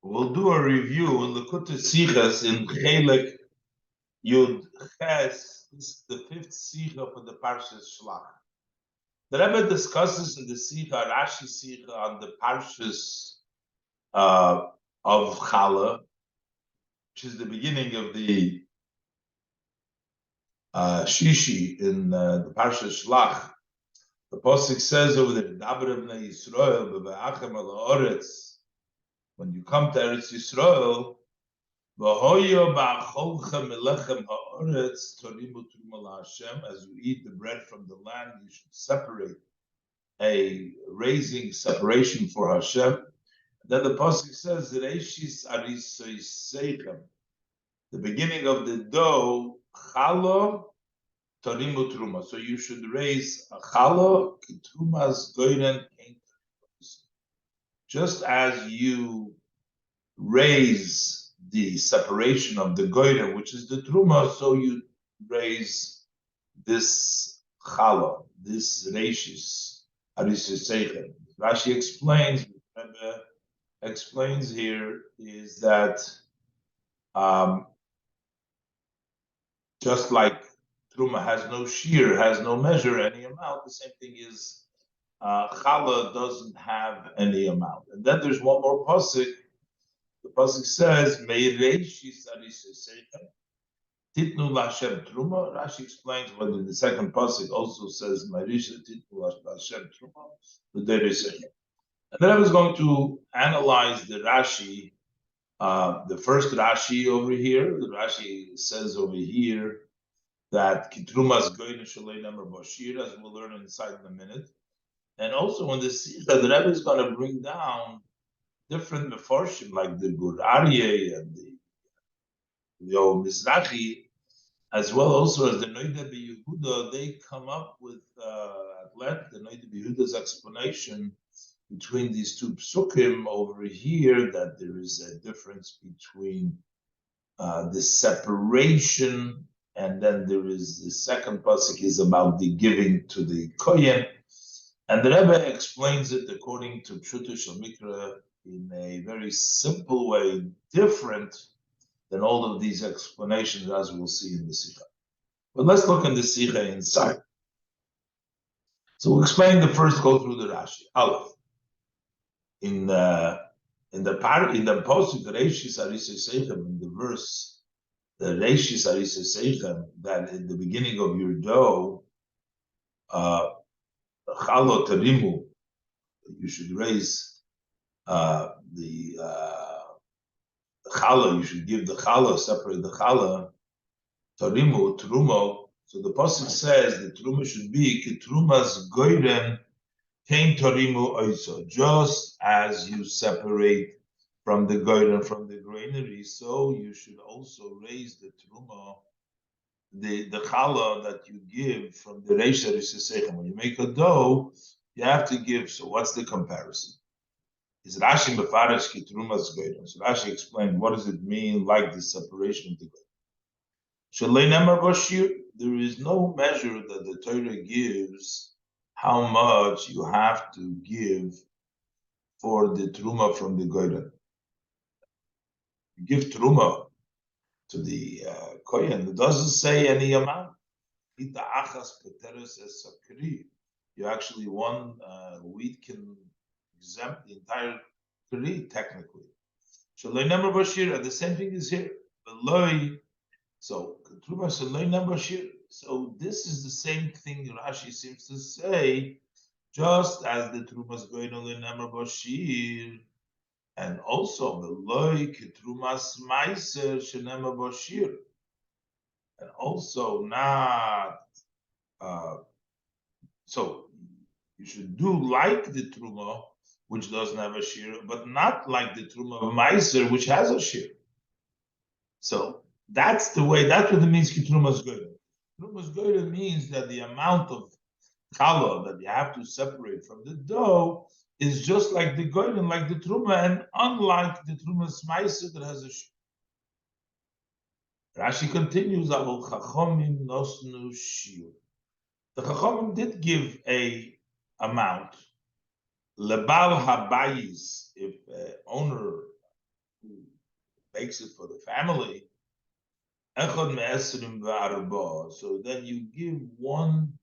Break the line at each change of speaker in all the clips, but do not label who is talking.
We'll do a review in Likutei Sichas in Chelek Yud Ches. This is the fifth Sicha for the Parshas Shelach. The Rebbe discusses in the Sicha, Rashi Sicha, on the Parshas of Chala, which is the beginning of the Shishi in the Parshas Shelach. The Pasuk says over there, Daber b'nei Yisrael b've'achem al ha'oretz. When you come to Eretz Yisrael, as you eat the bread from the land, you should separate a raising separation for Hashem. And then the pasuk says, the beginning of the dough, chala torimu truma. So you should raise a chala kitrumas goyren. Just as you raise the separation of the goyre, which is the truma, so you raise this chala, this reishis, Rashi explains here is that just like truma has no shear, has no measure, any amount, the same thing is chala doesn't have any amount. And then there's one more pasuk. The pasuk says, "Meireishis arisesechem titnu laHashem truma." Rashi explains whether the second pasuk also says, "Meireishis titnu laHashem truma." The derisechem. And then I was going to analyze the Rashi, the first Rashi over here. The Rashi says over here that kitrumas goyin shalei nemer bashir, as we'll learn inside in a minute. And also in the Sikha, the Rebbe is going to bring down different meforshim like the Gur Aryeh and the Old Mizrahi, as well also as the Noida B'Yehuda. They come up with at length the Noida B'Yehuda's explanation between these two psukim over here, that there is a difference between the separation, and then there is the second pasuk is about the giving to the kohen. And the Rebbe explains it according to Pshuto Shel Mikra in a very simple way, different than all of these explanations, as we'll see in the Sikha. But let's look in the Sikha inside. So we'll explain the first, go through the Rashi. Aleph. In the posuk, the Reishis Arisei Seichem, in the verse, the Reishis Arisei Seichem, that in the beginning of your dough, Chalo Tarimu, you should raise the chala, you should give the chala, separate the chala, Tarimu, Trumo. So the pasuk says the Truma should be Kitrumas Goyren Tein Tarimu Oiso, just as you separate from the Goyren, from the granary, so you should also raise the Truma, the challah that you give from the reisha risesechem. When you make a dough, you have to give. So what's the comparison? Is Rashi mefarish kitrumas goyim? So Rashi explained what does it mean, like the separation of the goyim. Shalei nemar bashir. There is no measure that the Torah gives how much you have to give for the truma from the goyim. You give truma to the kohen, it doesn't say any amount. You actually, one wheat can exempt the entire kri, technically. The same thing is here. So this is the same thing Rashi seems to say, just as the trumas going on Nemar Bashir, and also the loy kitrumas meiser shenema bashir, and also not. So you should do like the truma, which doesn't have a shir, but not like the truma of meiser, which has a shir. So that's the way. That's what it means. Kitrumas goyim. Kitrumas goyim means that the amount of challah that you have to separate from the dough is just like the goyim, like the truma, and unlike the trumas meiser that has a shir. Rashi continues, Avol Chachomim nosnu shir. The Chachomim did give a amount. Lebal habayis, if owner makes it for the family. Echad me'esrim v'arba. So then you give 1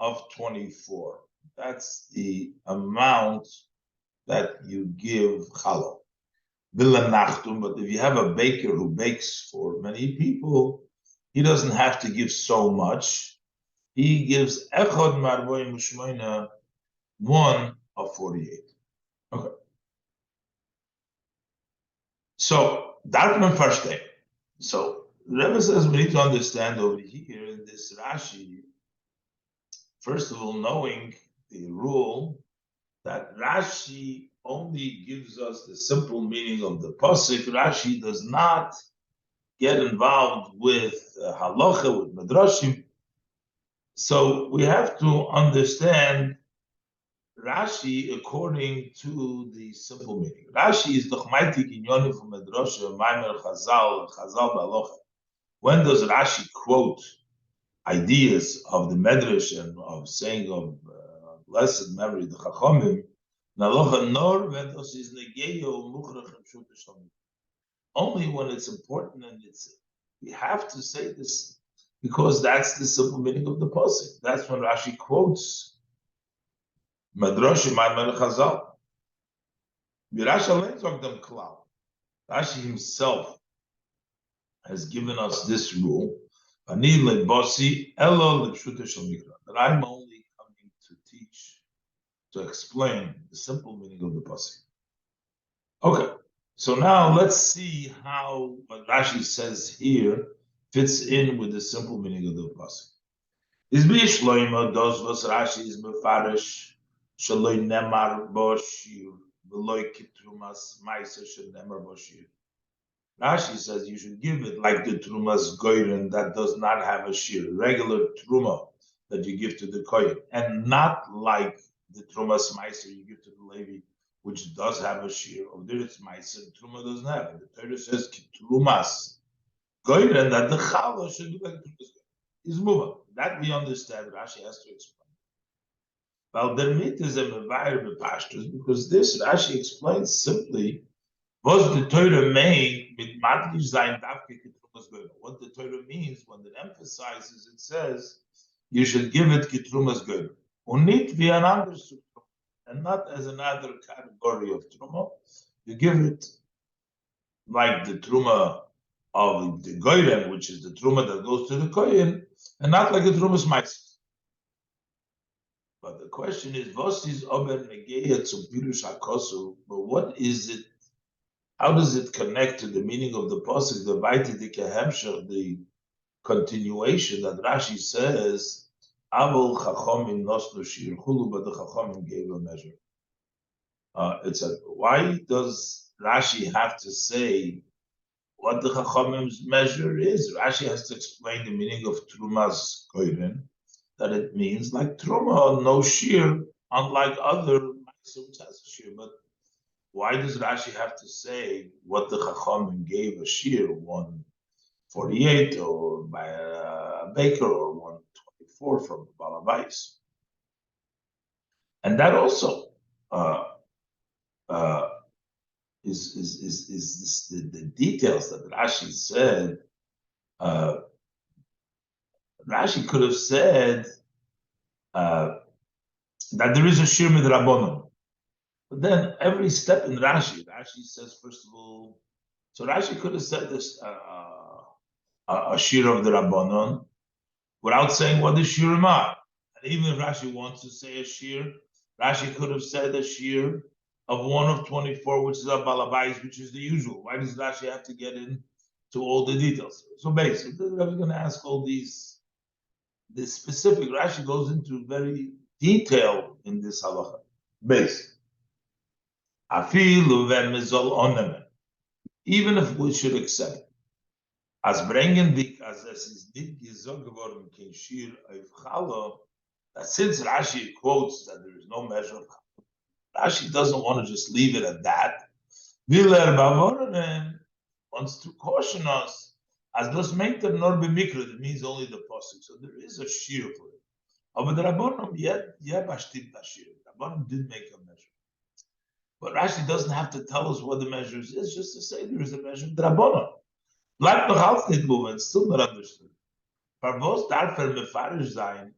of 24. That's the amount that you give challah. But if you have a baker who bakes for many people, he doesn't have to give so much. He gives echad marboim u'shmoina 1 of 48. Okay. So Darkman first day. So the Rebbe says we need to understand over here in this Rashi, first of all, knowing the rule that Rashi only gives us the simple meaning of the pasuk. Rashi does not get involved with halacha, with midrashim. So we have to understand Rashi according to the simple meaning. Rashi is doch meitig in Yoni from Medrasha, Maimer Chazal, Chazal Balocha. When does Rashi quote ideas of the Medrash and of saying of blessed memory, the Chachomim, Nalocha nor vedos is negeyo muchrach pshuta. Only when it's important and we have to say this because that's the simple meaning of the pasuk. That's when Rashi quotes Madrash Maimer Chazal. Rashi himself has given us this rule that I'm only coming to teach, to explain the simple meaning of the pasuk. Okay, so now let's see how what Rashi says here fits in with the simple meaning of the pasuk. Is Bishloima does was Rashi is mefarish shaloi nemar boshir v'loi kitrumas ma'aser shel nemar boshir. Rashi says you should give it like the trumas goyren that does not have a shir, regular truma that you give to the kohen, and not like the trumas ma'aser you give to the Levi, which does have a shir. Or there it's ma'aser, truma doesn't have it. The Torah says kitrumas goyren that the challah should be like trumas is mova. That we understand. Rashi has to explain. Well, the meat is a mevayer bepashtus because this Rashi explains simply was the Torah made with madlish zayin davke kitrumas goyim. What the Torah means when it emphasizes, it says you should give it kitrumas goyim. Unit be another and not as another category of truma. You give it like the truma of the goyim, which is the truma that goes to the kohen, and not like the trumas ma'aser. But the question is, what is ober negeya zum pirush hakosu? But what is it? How does it connect to the meaning of the pasuk, the vaitidike hemshach, the continuation that Rashi says, "Avol chachomim nosnu shir chulu," but the chachomim gave a measure. It's a why does Rashi have to say what the chachomim's measure is? Rashi has to explain the meaning of trumas koyren, that it means like truma, no shir, unlike other ma'aser which has a shir, but why does Rashi have to say what the Chachamim gave a shir, 148, or by a baker, or 124 from Balabais? And that also is the details that Rashi said. Rashi could have said that there is a shir midrabanon. But then every step in Rashi says, first of all, so Rashi could have said this a shir of the Rabbanon without saying what the shirim are. And even if Rashi wants to say a shir, Rashi could have said a shir of 1 of 24, which is a balabais, which is the usual. Why does Rashi have to get into all the details? So basically, I was going to ask all these. The specific Rashi goes into very detail in this halacha. Base. Even if we should accept as bringen dik as es is dik gesagt geworden kein shir auf challah, that since Rashi quotes that there is no measure of challah, Rashi doesn't want to just leave it at that. Wants to caution us as das meint nor b'mikra, that means only the pasuk. So there is a shir for it. But the Rabbanim yet bashtit shir. The Rabbanim did make a measure. But Rashi doesn't have to tell us what the measures is, just to say there is a measure of Drabbana. Bleibt noch alles nicht moving, still not understood. Parvos darf mefarish sein,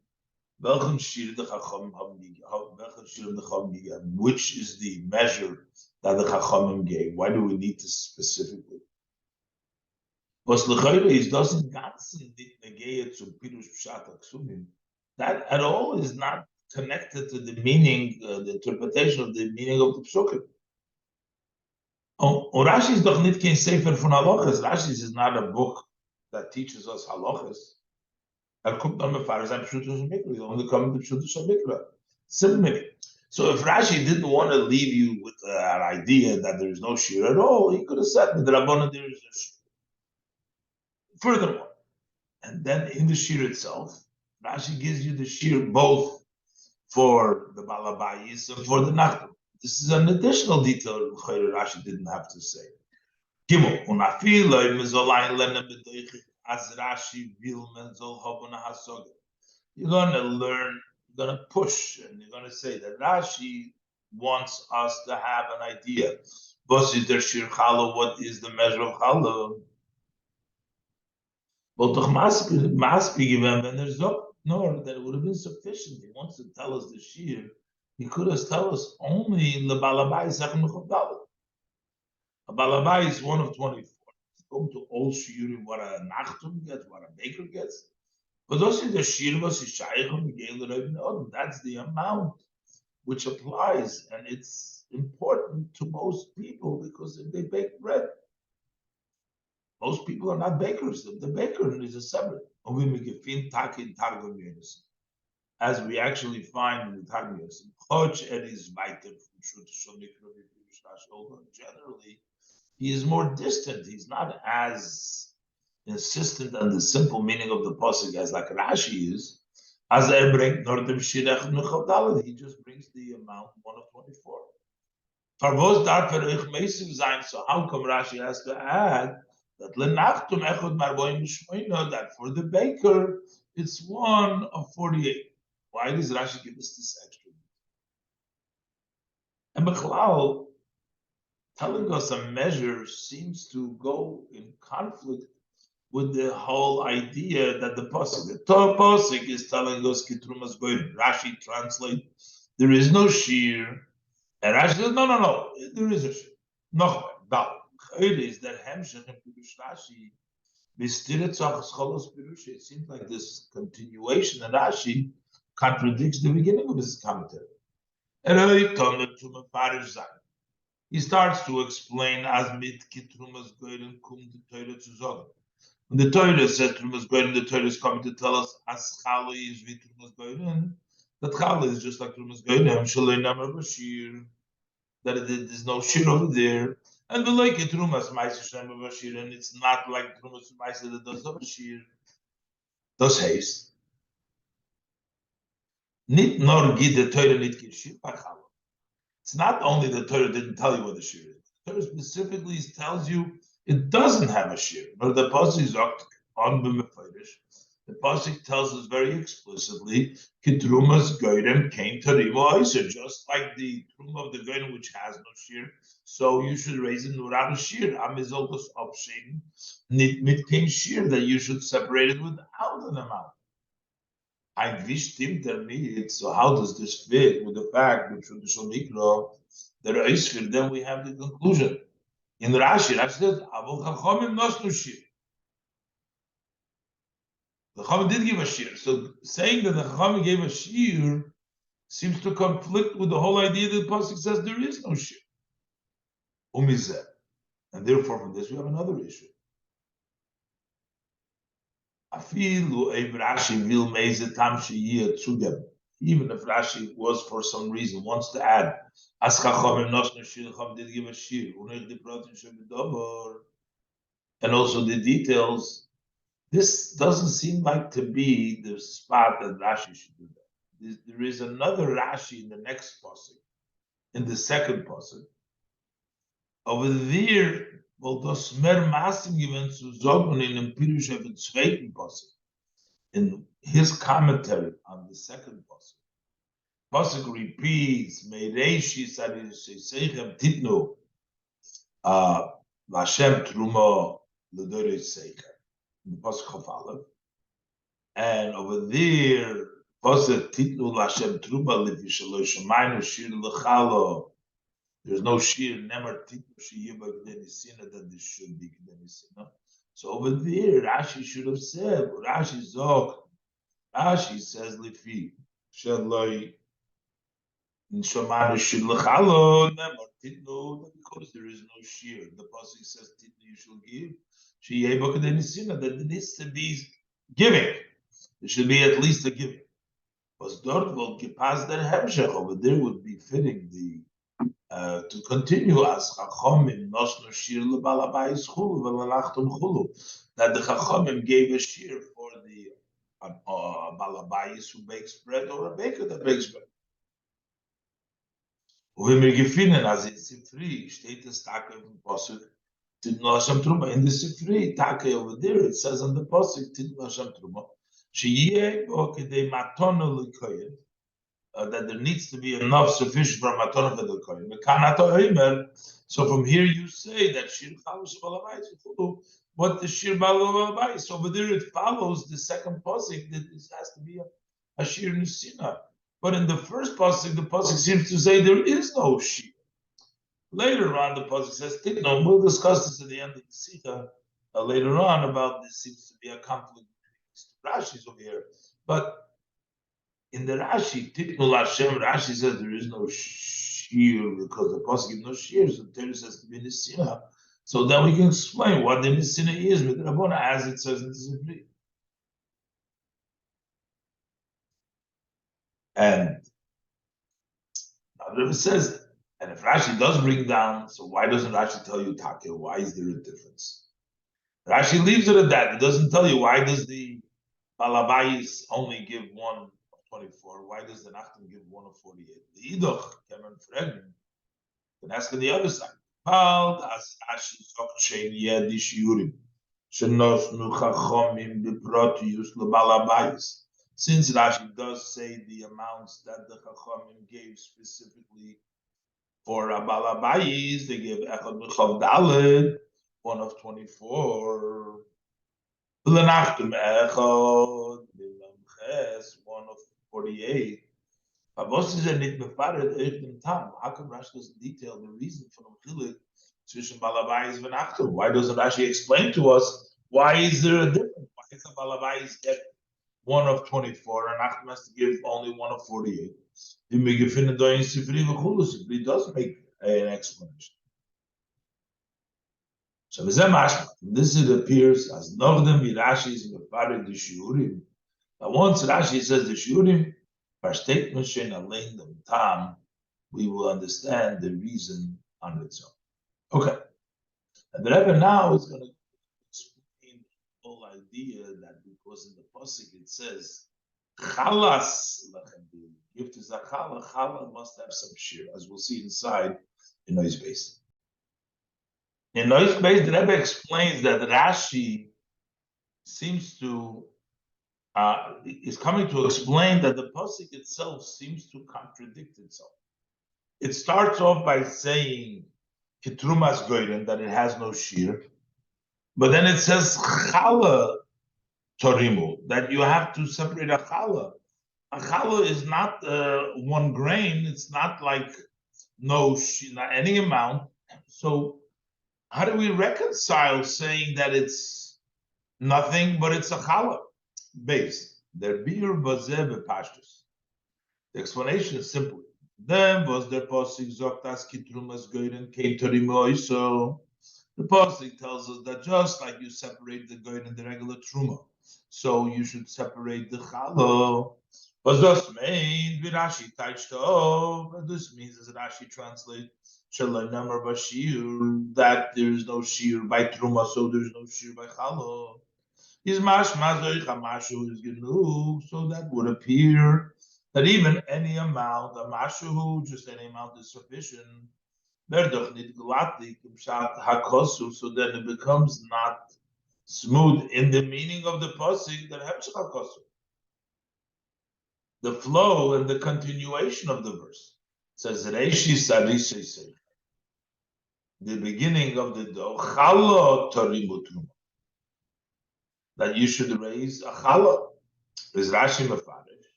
welchen Shir the Chachamim haben gegeben, which is the measure that the Chachamim gave. Why do we need to specifically? Was lechoire is doesn't ganzen nicht negate zum Pirush Pshat HaKsumim. That at all is not connected to the meaning, the interpretation of the meaning of the Psukim. Rashi is doch nicht kein Sefer von Halachas. Rashi is not a book that teaches us Halachas. Kommt noch mit Pfarrer sein Pshutus und Mikra. He's only coming to Pshutus and Mikra. Simple meaning. So if Rashi didn't want to leave you with an idea that there is no shir at all, he could have said, "With the Rabbana there is a shir." Furthermore, and then in the shir itself, Rashi gives you the shir both for the Balabayis and for the Nachtum. This is an additional detail Rashi didn't have to say. Gimel, unafiloi mezolayin lena bedoichik as Rashi will menzol hobuna hasoga. You're going to learn, you're going to push, and you're going to say that Rashi wants us to have an idea. What is the shir chala? What is the measure of chala? Well, doch must be given when there's no, that it would have been sufficient. He wants to tell us the shir. He could have told us only the balabai second mechadalit. A balabai is one of 24. Going to all shiurim what a nachtum gets, what a baker gets. But also the shir was that's the amount which applies, and it's important to most people because if they bake bread, most people are not bakers. The baker is a separate. As we actually find in the Targum, generally, he is more distant. He's not as insistent on the simple meaning of the pasuk as like Rashi is. As he just brings the amount 1 of 24. So how come Rashi has to add that that for the baker it's 1 of 48? Why does Rashi give us this extra? And Bechlal, telling us a measure seems to go in conflict with the whole idea that the pasuk is telling us kitrumas goyim. Rashi translates there is no shir, and Rashi says no, there is a shir. No, it is that hemshech and pirush Rashi. It seems like this continuation in Rashi contradicts the beginning of his commentary. He starts to explain as mit kitrumas goyim kum the Torah zu sagen. When the Torah says Trumas Goyim, the Torah is coming to tell us as Chala is with Trumas Goyim, that Chala is just like Trumas Goyim, Shalei Namar Bashir, that there's no shir over there. And we like it Trumas Maisa Shem Bashir, and it's not like Trumas Maisa that does Bashir. Does haste. Nit nor gid the Torah nit shir Chala. It's not only the Torah didn't tell you what the shir is. The Torah specifically tells you it doesn't have a shir, but the pasuk is on b'mefarish. The pasuk tells us very explicitly, "Kitrumas goyim came to rimo oiser," just like the truma of the goyim which has no shir. So you should raise it nurah shir. Amizoltos opshin nit mit kein shir that you should separate it without an amount. I wish Tim tell me. So how does this fit with the fact that traditional mikro there is for them? We have the conclusion. In Rashi says, "Avol Chachamim nosnu shir." The Chachamim did give a shir. So saying that the Chachamim gave a shir seems to conflict with the whole idea that the pasuk says there is no shir. Umizeh, and therefore from this we have another issue. Afilu ev Rashi vil meize tam sheyeh zugem. Even if Rashi was for some reason wants to add, as Chachamim nosnu shir, Chachamim did give a shir. And also the details. This doesn't seem like to be the spot that Rashi should do that. There is another Rashi in the next pasuk, in the second pasuk. Over there, well, das mer masim given zu sagen in dem Pirush of the zweiten pasuk. In his commentary on the second pasuk, Pasuk repeats, Meireishi Seichem Titnu Lashem Truma L'Dorei Seichem. The Pasuk of Aleph. And over there, Pasuk Titnu Lashem Truma L'Vishalo Shemaynu Shir L'Chalo. There's no shir, never titnu sheyiba k'denisina that this should be k'denisina. So over there, Rashi should have said, Rashi zok, Rashi says lifi, sheloi, Shamanu shir l'chalo, never titnu, because there is no shir. The pasuk says titnu you shall give, sheyiba k'denisina, that there needs to be giving. There should be at least a giving. Because dort will gepas der hemshech, over there would be fitting to continue as Chachomim nosnu shir lebalabayis chulu velalachtum chulu, that the Chachomim gave a shir for the balabayis who bakes bread or a baker that bakes bread. When we gefinnen as in Sifri steht es Take im Posuk Tidnu Hashem Truma in the Sifri Take over there it says on the Posuk Tidnu Hashem Truma sheyeh bo kedei matonu l'kohen. That there needs to be enough sufficient for matana for the kohen. So from here you say that shir chalus balabayis. What the shir balabayis over there it follows the second pasuk that this has to be a shir nisina. But in the first pasuk, the pasuk seems to say there is no shir. Later on, the pasuk says titno. We'll discuss this at the end of the sita later on about this seems to be a conflict between Rashi's over here, but. In the Rashi, Tiknul Hashem, Rashi says there is no shir because the pasuk gives no shir, so the Torah says to be nisina. So then we can explain what the nisina is with Rabbona, as it says in the Sifri. And now it says, and if Rashi does bring down, so why doesn't Rashi tell you Take? Why is there a difference? Rashi leaves it at that. It doesn't tell you why does the Balabayis only give one 24. Why does the Nachtum give one of 48? The Idoch, Cameron Fregman, can ask on the other side. Bald as Ashi Sokchein Yedish Yurim, Shenos Nuchachomim Biprotius Lebalabayis. Since Rashi does say the amounts that the Chachomim gave specifically for Balabayis, they gave Echad Nuchav Daled, one of 24. Lenachtum Echad, one of 48. How come Rashi doesn't detail the reason for the Chelek between Balabayis and Achtum? Why doesn't Rashi explain to us why is there a difference? Why does Balabayis get one of 24 and Achtum has to give only one of 48? He does make an explanation. So this it appears as Nogdem Rashi is in the Farid the Shiurim. Now once Rashi says the Shiurim, we will understand the reason on its own. Okay. And the Rebbe now is going to explain the whole idea that because in the Pasuk it says, Chalas lachem, give to Zachala, Chala must have some shir, as we'll see inside in Noise Base. In Noise Base, the Rebbe explains that Rashi seems to is coming to explain that the pasuk itself seems to contradict itself. It starts off by saying kitrumas goyden, that it has no shear, but then it says chala torimu, that you have to separate a chala. A chala is not 1 grain; it's not like no not any amount. So how do we reconcile saying that it's nothing, but it's a chala? Base. Der bir bazeh bepashtus. The explanation is simple. Then was der pasuk zogt as kitrumas goyden came to rimoy. So the pasuk tells us that just like you separate the goyden and the regular truma, so you should separate the chalo. Was das mean Rashi taichtov? This means as Rashi translate shalom namar bashir, that there is no shir by truma, so there is no shir by chalo. Is mashu is genug, so that would appear that even any amount, a mashu, just any amount is sufficient. So then it becomes not smooth in the meaning of the pasuk that hemshech hakosu. the flow and the continuation of the verse. It says Reishi Sarisei Seich. The beginning of the dough, challah torimu truma. That you should raise a challah. Is Rashi mefarish.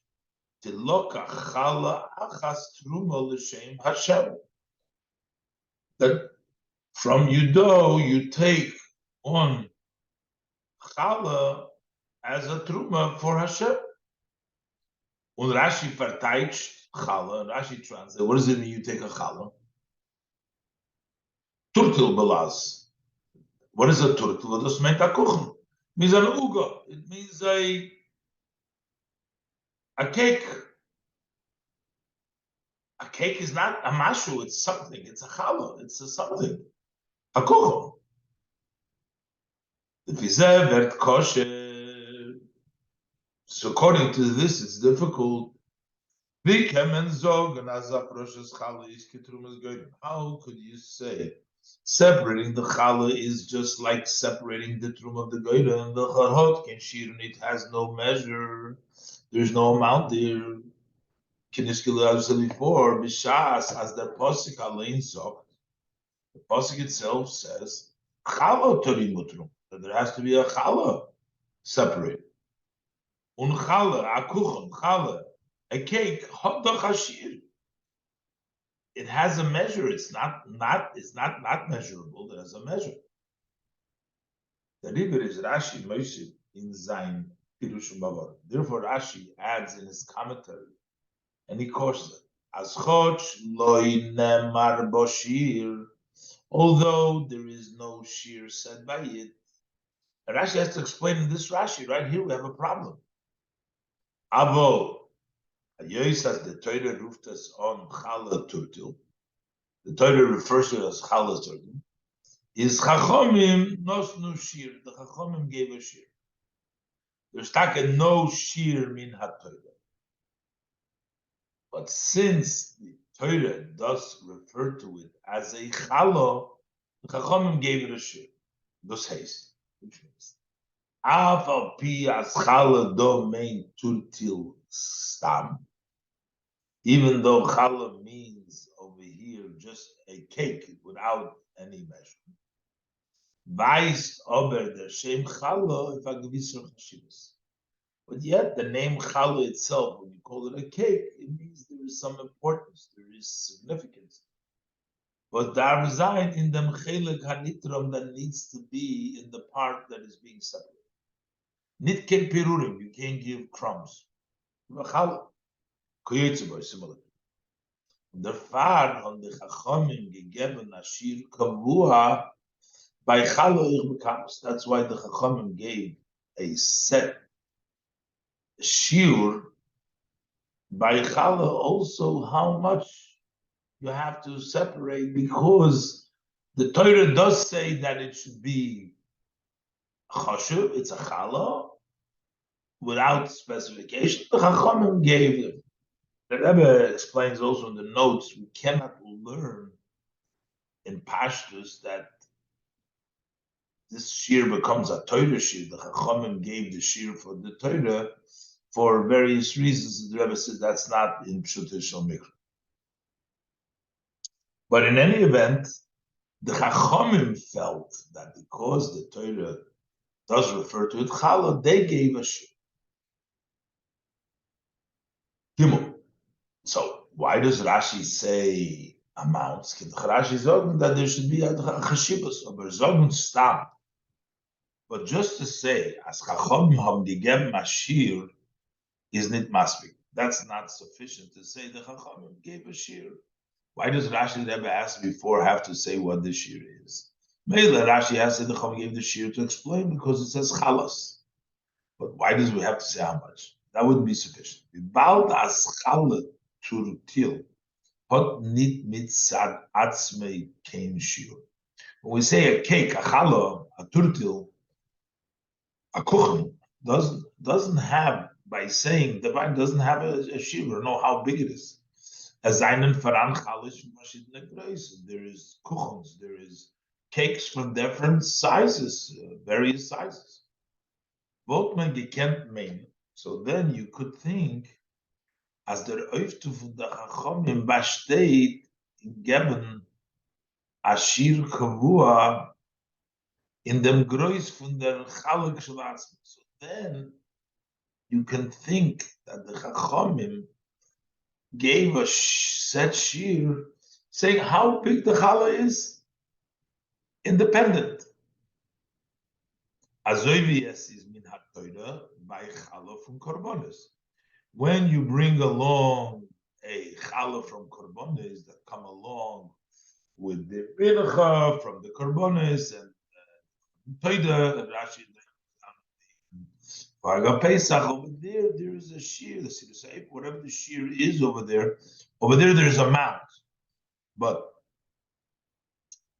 Tiloka challah achas truma l'shem Hashem. That from your dough you take on challah as a truma for Hashem. Und Rashi verteidigt challah. Rashi translates. What does it mean? You take a challah. Turtil belaz. What is a turtil? Das meint a kuchen. It means an uga. It means a cake. A cake is not a mashu. It's something. It's a challah. It's a something. A kuchen. If you say vert kosher, so according to this, it's difficult. How could you say separating the challah is just like separating the trum of the goyda and the charhot can shir and it has no measure. There's no amount there. Kiniskila as before, bishas as the posik alein zok. The posik itself says challah torimutrum, that there has to be a challah separated. Un challah, a kuchen, challah, a cake, hot hashir. It has a measure. It's not measurable. There has a measure. The river is Rashi Moshe in Zayin Pirushim Bavar. Therefore, Rashi adds in his commentary, and he calls it as Choch Loi Nemar Boshir. Although there is no shir said by it, Rashi has to explain in this Rashi. Right here, we have a problem. Avo. Yois as the Torah ruftas on challah turtil. The Torah refers to it as challah turtil. Is chachomim nosnu shir. The chachomim gave a shir. There's no shir min ha-Torah. But since the Torah does refer to it as a challah, the chachomim gave it a shir. Thus haste, which means af al pi as challah domain turtil stam. Even though challah means over here just a cake without any measurement. Weist aber der Shem challah if a gewisser chashivas. But yet the name challah itself, when you call it a cake, it means there is some importance, there is significance. But there reside in them chelek hanitram that needs to be in the part that is being separated. Nit ken pirurim, you can't give crumbs. Challah. Similar. Der Fahr on the Chachomim gegeben Ashir Kavua by Chalo Ich Bekams. That's why the Chachomim gave a set shiur by Chalo also how much you have to separate, because the Torah does say that it should be chashuv, it's a Chalo, without specification. The Chachomim gave them. The Rebbe explains also in the notes, we cannot learn in Pashtus that this shir becomes a Torah shir. The Chachamim gave the shir for the Torah for various reasons. The Rebbe says that's not in Pshuta Shel Mikra. But in any event, the Chachamim felt that because the Torah does refer to it, Challah, they gave a shir. Gimel. So why does Rashi say amounts? Rashi says that there should be a chashibus, aber sagen stop. But just to say, as Chacham haben gegeben Ashir is not masbik. That's not sufficient to say the Chacham gave a shir. Why does Rashi Rebbe ask before have to say what the shir is? Mele Rashi has said the Chacham gave the shir to explain because it says chalas. But why does we have to say how much? That wouldn't be sufficient. Bald as chalat turtil, hot nit mitzad atzmei kein shir. When we say a cake, a challah, a turtil, a kuchen doesn't have, by saying the vine doesn't have a shiver, know how big it is. As einen faran chalish there is kuchens, there is cakes from different sizes, various sizes. So then you could think as der Öfte von der Chachomim besteht, geben Ashir Kavua in dem Groß von der Chelek Shelach. So then you can think that the Chachomim gave a set shir saying how big the challah is, independent. Azoyvies is min ha'toida by challah from korbanos. When you bring along a challah from korbanos that come along with the bircha from the korbanos and toida, Rashi, Pesach, over there is a shear, the Siddur, whatever the shear is over there there's a mount. But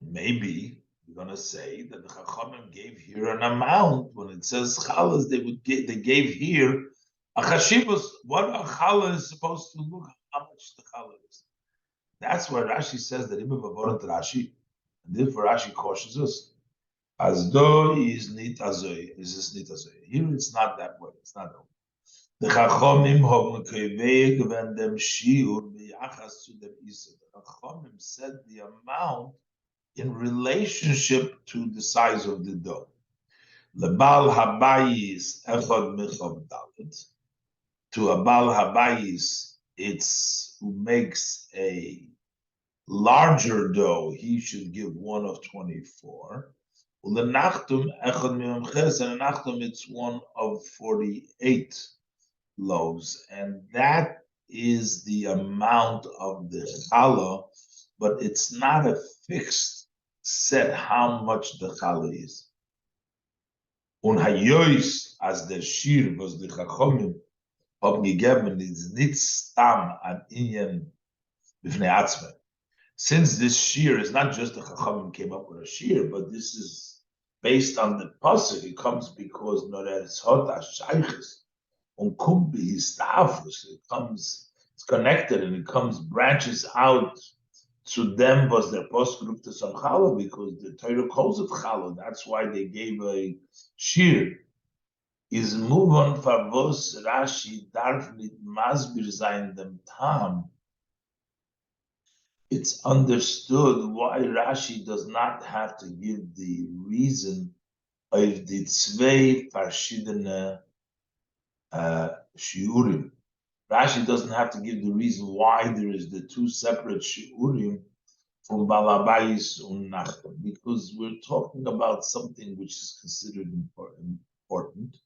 maybe we're going to say that the Chachamim gave here an amount. When it says chalas, they gave here a chashivus. What a challah is supposed to look, how much the challah is. That's why Rashi says that Ibn Bavorant Rashi, and therefore Rashi cautions us. As though is nit azoy, is this nit azoy? Here it's not that way. It's not that way. The Chachamim haben keveg when them shiur biyachas to them isa. The Chachamim said the amount in relationship to the size of the dough. Lebal habayis echad michav dalet. To a bal habayis, it's who makes a larger dough. He should give one of 24. Ulenachtum echad miyam ches, and nachtum it's one of 48 loaves, and that is the amount of the challah, but it's not a fixed set how much the challah is. Hayois as the shir was the chachomim haben gegeben is nicht stam an inyan b'fnei atzmei. Since this shir is not just the chachomim came up with a shir, but this is based on the pasuk. It comes because noreres hot ashayches. It comes, it's connected, and it comes, branches out to them was their post group to some challah, because the Torah calls it challah. That's why they gave a shir. Is move on favos Rashi darf nit masbir sein dem tam. It's understood why Rashi does not have to give the reason of the zwei verschiedene shiurim. Rashi doesn't have to give the reason why there is the two separate shiurim from Balabayis and Nachton, because we're talking about something which is considered important.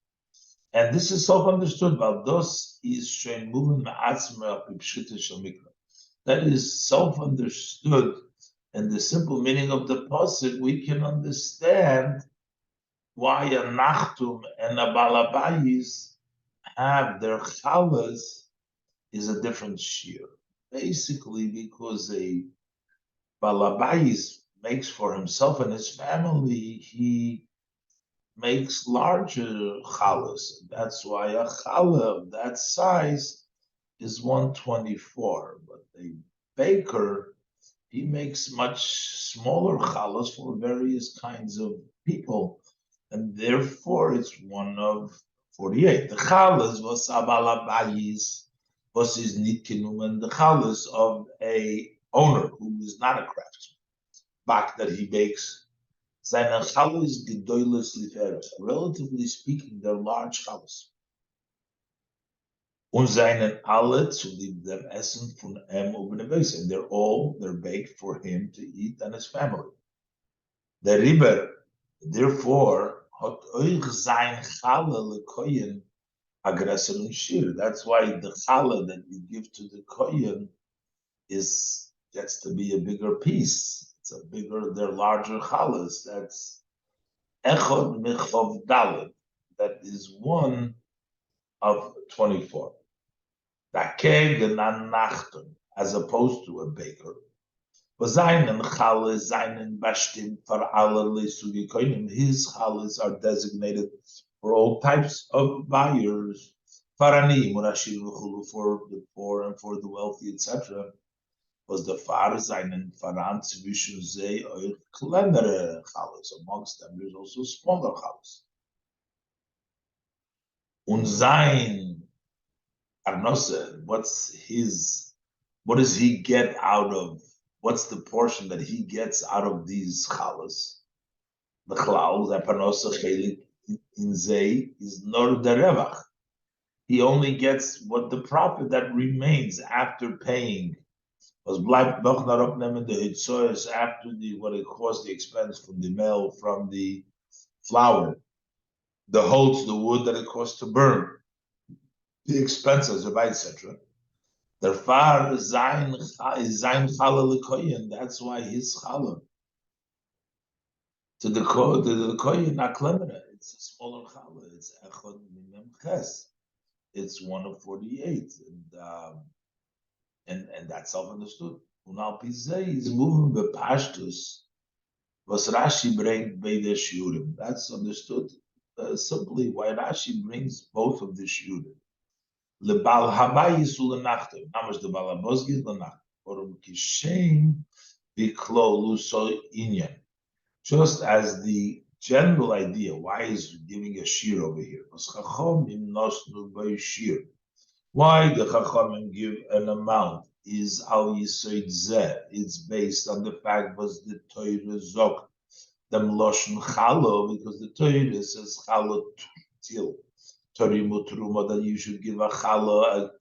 And this is self-understood. Baldos is shein moving ma'atzma b'pshita shel mikra. That is self-understood, and the simple meaning of the pasuk, we can understand why a Nachtum and a Balabayis have their challahs is a different shear. Basically, because a Balabayis makes for himself and his family, he makes larger challahs. That's why a challah of that size is 124. But a baker, he makes much smaller challahs for various kinds of people, and therefore it's one of 48. The challahs was abalabayis, was his nitkinum, and the challahs of a owner who is not a craftsman, back that he bakes. Seine challahs gedoyles liferes. Relatively speaking, they're large challahs. Und seinen alle zu dem Essen von Ubenebeis, and they're baked for him to eat and his family. The river, therefore, hat euch sein challah lekoyen aggressor und shir. That's why the challah that you give to the kohen gets to be a bigger piece. They're larger challahs. That's echod michov dalet. That is one of 24. Dakeg and nachton, as opposed to a baker. His challahs are designated for all types of buyers, for the poor and for the wealthy, etc. Was the far seinen Faran zwischen sie euch kleinere challahs. Amongst them, there's also smaller challahs. Und sein Arnosa, what does he get out of, what's the portion that he gets out of these challahs? The chlal, that Arnosa Chelek in Zay is nor the revach. He only gets what the profit that remains after paying. Was bleibt noch nach abnehmen the hitzoyes after the what it costs the expense from the mill, from the flour, the holds, the wood that it costs to burn, the expenses, etc. Therefore, Zain Chala Likoyin. That's why his Chala to the Koyin Aklemina. It's a smaller Chala. It's Echad Mimem Ches. It's 1 of 48, and that's self-understood. Unal Pizei is moving the Pashtus. Was Rashi bring Beide Shiurim. That's understood simply why Rashi brings both of the Shiurim. Lebal Habayis Ulenachtem. How much the Balabosgis Lenachtem? Or Kishem Biklo Luso Inyan. Just as the general idea, why is giving a shear over here? Why the Chachamim give an amount is al yisoid zeh. It's based on the fact was the Torah zok them loshn chalo, because the Torah says chalo till torimu truma, that you should give a challah,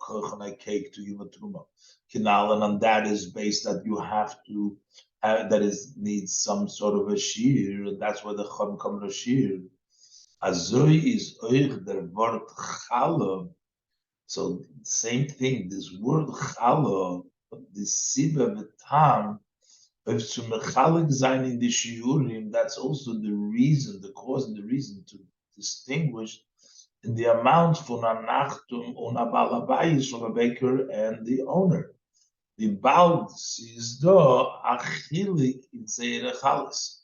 a cake to give a truma. Kinal, and on that is based that you have to that is needs some sort of a shear, and that's where the chum come to shear. Azoi is oich der word challah. So same thing. This word challah, the siba v'tam, if to mechalik zayin in the shiurim, that's also the reason, the cause, and the reason to distinguish in the amount for anachtum on a balabayis from a baker and the owner. The Baal sees the achilik in Zeir Chalas.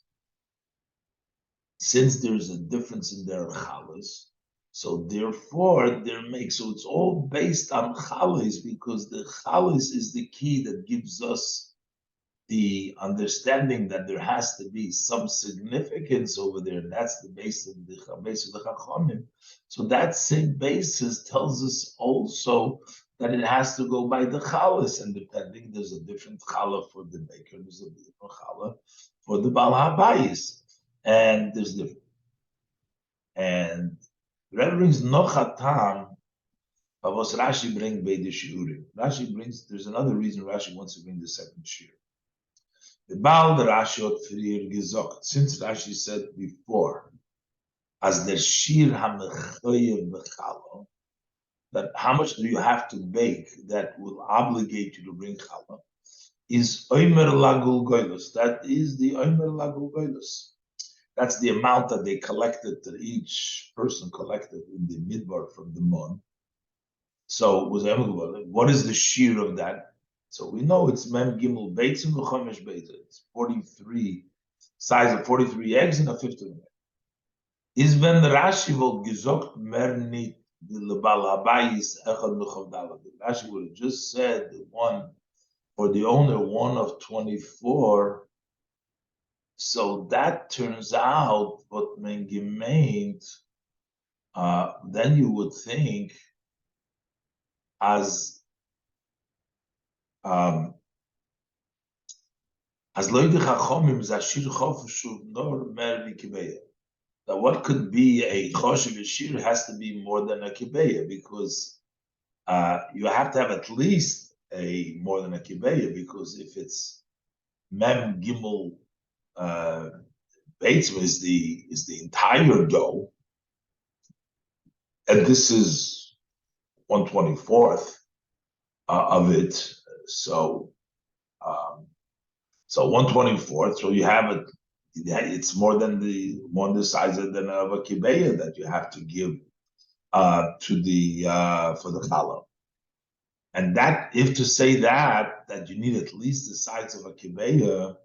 Since there's a difference in their chalas, so therefore so it's all based on chalas, because the chalas is the key that gives us the understanding that there has to be some significance over there. That's the base of the Chachamim. So that same basis tells us also that it has to go by the chalas, and depending, there's a different challah for the baker, there's a different challah for the Baal HaBayis, and there's different. And Rebbe brings Nochatam, but what Rashi brings by the Shiurim. Rashi brings, there's another reason Rashi wants to bring the second Shir. The Baal the Rashi hat frier gesagt, since Rashi said before, as the Shir HaMechoyev B'Challah, that how much do you have to bake that will obligate you to bring challah, is Omer Lagul Goylus. That is the Omer Lagul Goylus. That's the amount that they collected, that each person collected in the midbar from the mon. So what is the shear of that? So we know it's Mem Gimel Beitzim V'Chomesh Beitzim. It's 43, size of 43 eggs and a 50 egg. Is when the Rashi will gesagt mer nit the Lebal Habayis Echad Mechavdala. Rashi would have just said the one for the owner, 1 of 24. So that turns out what men gemeint. Then you would think as Leute Chachomim Zashir Chofshuv Nor Mer Kibeya. That what could be a Choshev Shir has to be more than a Kibeya, because you have to have at least a more than a Kibeya, because if it's Mem Gimel Beitzim is the entire dough, and this is 1/24th of it. So 1/24th. So you have it. It's more than the size of a kibeya that you have to give to the for the challah. And that, if to say that you need at least the size of a kibeya,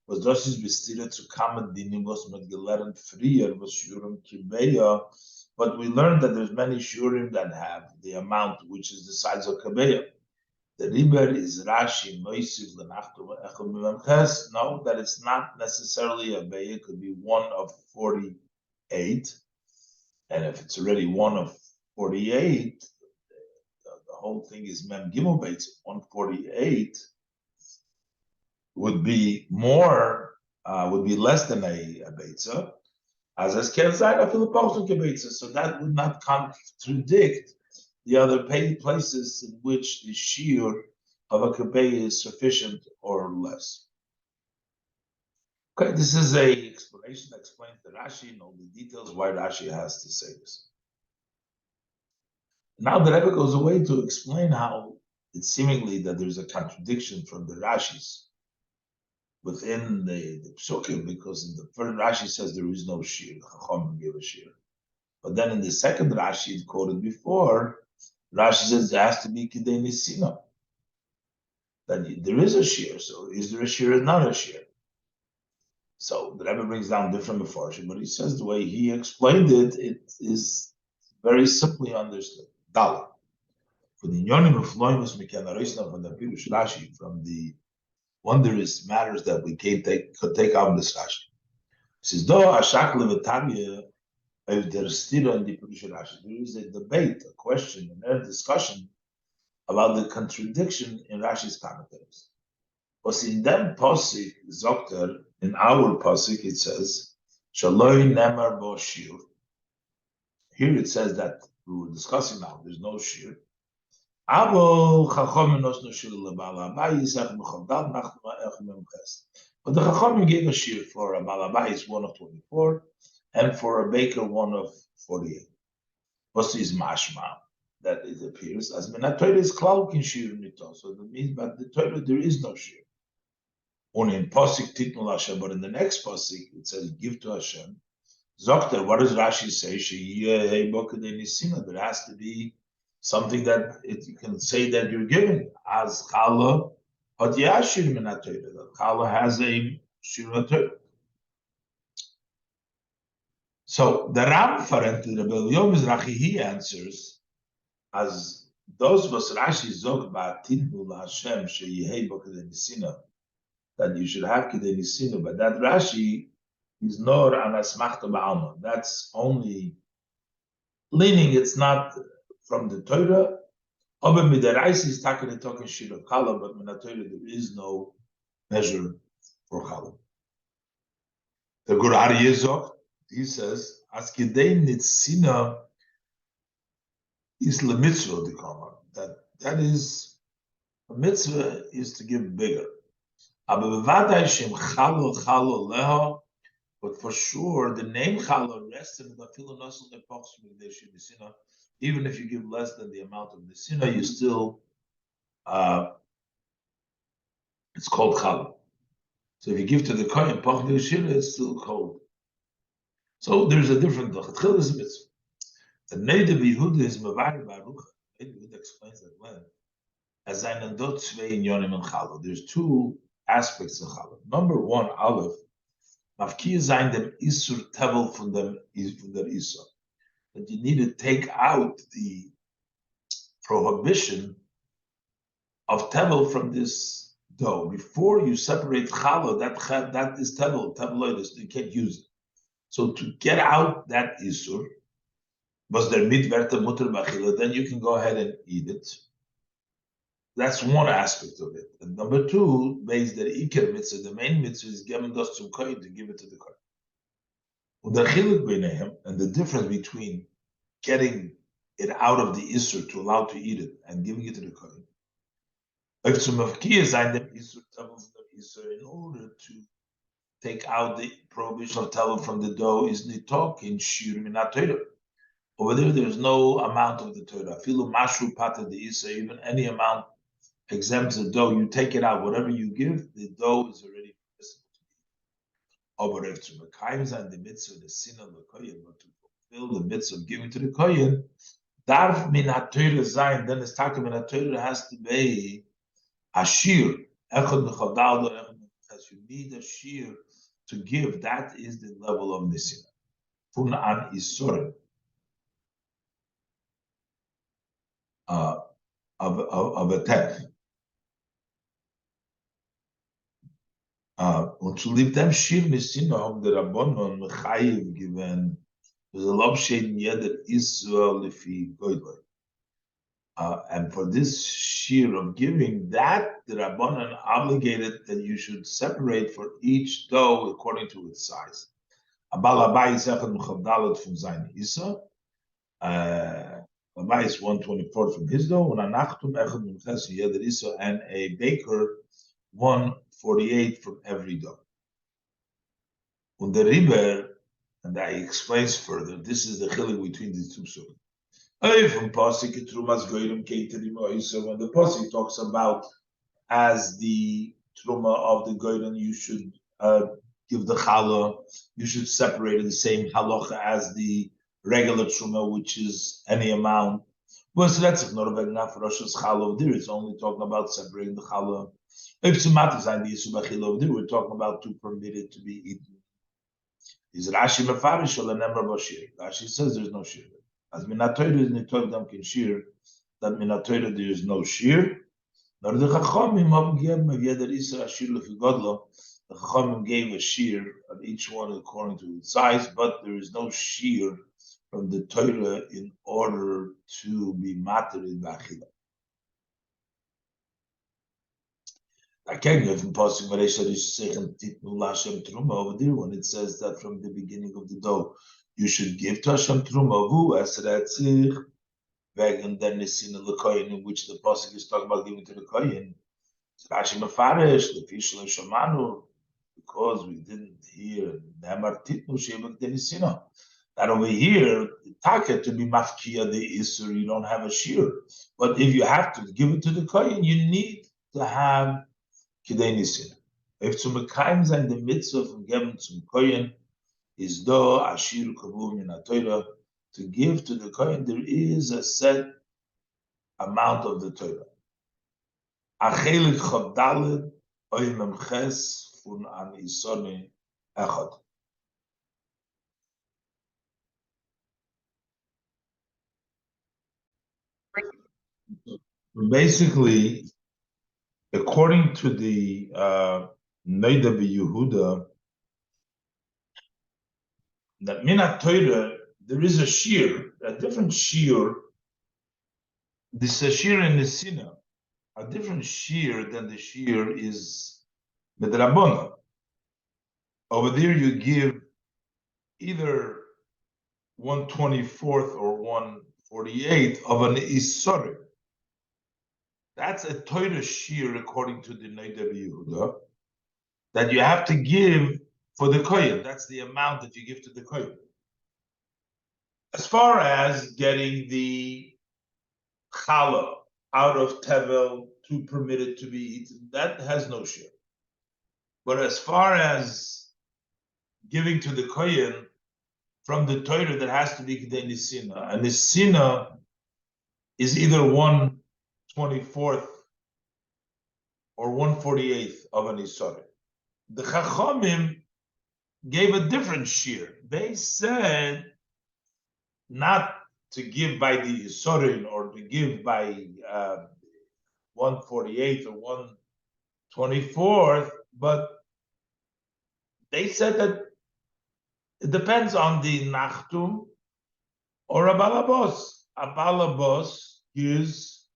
was Rosh's vestira to come at the nimos mit gelernt frier was shurim kibeya. But we learned that there's many shurim that have the amount which is the size of kibeya. The riber is Rashi Moisiv Lenachtum Echad Mimem Ches. No, that it's not necessarily a beya. It could be 1 of 48, and if it's already 1 of 48, the whole thing is Mem Gimel Beitza, 148, would be more, would be less than a Beitza, as Ken Zayin, I feel a Beitza. So that would not contradict the other places in which the shear of a Kabei is sufficient or less. Okay, this is a explanation that explains the Rashi and all the details why Rashi has to say this. Now the Rebbe goes away to explain how it's seemingly that there's a contradiction from the Rashis within the Psukim, because in the first Rashi says there is no shear, Chacham give a shear. But then in the second Rashi quoted before, Rashi says there has to be Kidei Nisina. That there is a shear, so is there a shear or not a shear? So the Rebbe brings down different Mefarshim, but he says the way he explained it, it is very simply understood. Dalit. For the Inyonim of Loimus Mikena Reisna from the Pirush Rashi, from the wondrous matters that we could take out in this Rashi. He says, Do Ashak Levatanya of der Stira in the Pirush Rashi. There is a debate, a question, a discussion about the contradiction in Rashi's commentaries. Was in them Posik, Zokter, in our Posik, it says, Shaloi Nemar Bo Shir. Here it says that we were discussing now, there's no Shir. But the Chachamim gave a shir for a Balabayis 1 of 24 and for a baker 1 of 48. What is mashma? That it appears as Menatoira is Klaukin shir nito. So that means that the Torah there is no shir. Only in Posik Titnul Hashem, but in the next Posik it says give to Hashem. Zokter, what does Rashi say? There has to be something that you can say that you're giving as challah, but yashir minatoira. That challah has a shirator. So the Ram Farent, the Rebbe Yom Mizrachi, he answers as those was Rashi zog ba'atidnu Hashem sheyihei bo kedei nisina, that you should have kedei nisina, but that Rashi is nor an asmachta ba'alma. That's only leaning. It's not from the Torah. Ober midaraisi is talking shir of challah, but in the Torah there is no measure for challah. The Gur Yezok, he says, as kidei nitzina is lemitzvah the common. That is a mitzvah is to give bigger. But for sure, the name challah rests in the filonosal epochs. Even if you give less than the amount of nesina, you still it's called challah. So if you give to the kohen poch neshira, it's still cold. So there's a different chil is a mitzvah. The Neidav Yehuda is Mavari Baruch. Yehuda explains that when as einen dot zwei in yonim and challah. There's two aspects of challah. Number one, aleph. Mafkiya sein dem isur tevel from der isur. That you need to take out the prohibition of tevel from this dough before you separate challah. That is tevel you can't use it. So to get out that isur, was there mitverte mutter bachila, then you can go ahead and eat it. That's one aspect of it. And number two, based the iker mitzvah, the main mitzvah is given us to kohen to give it to the kohen. And the difference between getting it out of the isur to allow to eat it and giving it to the kohen. In order to take out the prohibition of tevel from the dough is nitok in shir minat Torah. Over there's no amount of the Torah. Filu mashru pata the isa, even any amount exempts the dough. You take it out. Whatever you give, the dough is already permissible to eat. And the mitzvah, the sin of the kohen, but to fulfill the mitzvah of giving to the kohen, darf min ha-Torah zayin, then it's talking about Torah has to be a shir. You need a shir to give. That is the level of nisina. Fun an isorim. Of a tenth. Und zu lieb dem Schir Nisina haben der Rabbonon Mechayiv given, was a lobshed in jeder Israel lefi Goydoi. And for this shear of giving, that the Rabbanan obligated that you should separate for each dough according to its size. Abalabai Zechad Mchavdalet from Zayin Isa. Labai is 124 from his dough, and Anachtum Echad Mches Yeder Isa, and a baker 148 from every dough. And the Riber, and I explains further, this is the chilek between these two surahs. From Pasik Trumas Goyim Keiterim Isa, when the Pasik talks about as the Truma of the Goyim, you should give the challah, you should separate the same halacha as the regular Truma, which is any amount. Well, so that's not a for Rosh's challah there. It's only talking about separating the challah. If Sumatis and the Yisubachil over there, we're talking about to permit it to be eaten. Is Rashi Mefarish or the Nemra Bashir? Rashi says there's no shir. As Minatoyra is Nitoy Dam Kin Shir, that Minatoyra there is no shir. Nor the Chachamim of Gem Yeder Isa Ashir Lefigodlo. The Chachamim gave a shir of each one according to its size, but there is no shir from the Torah in order to be matter in Bachila. Over there, when it says that from the beginning of the dough, you should give to Hashem Truma, and then it's in the Kohen, in which the Pasuk is talking about giving to the Kohen. Rashi Mefarish, the Fishel and Shamanu, because we didn't hear that over here, the Taka to be Mafkiya the Isur, you don't have a shear. But if you have to give it to the Kohen, you need to have Kidei Nisin. If zum Mekayim sein the mitzvah from geben zum Kohen is do Ashir Kavu min HaTorah, to give to the Kohen, there is a set amount of the Torah. Achelik Chavdalid Oy Memches Fun An Isoni Echad. Basically, according to the Neida Yehuda, that Minat Torah, there is a shear, a different shear. This shear in the Sina, a different shear than the shear is Medrabona. Over there, you give either 1/24 or 1/48 of an Isori. That's a Torah shear according to the Neida Yehuda that you have to give for the Kohen. That's the amount that you give to the Kohen. As far as getting the challah out of tevel to permit it to be eaten, that has no shear. But as far as giving to the Kohen from the Torah, that has to be K'dei Nisina. And Nisina is either 1/24 or 1/48 of an Isori. The Chachamim gave a different shear. They said not to give by the Isorin or to give by 1/48 or 1/24, but they said that it depends on the Nachtum or a Balabos. A Balabos gives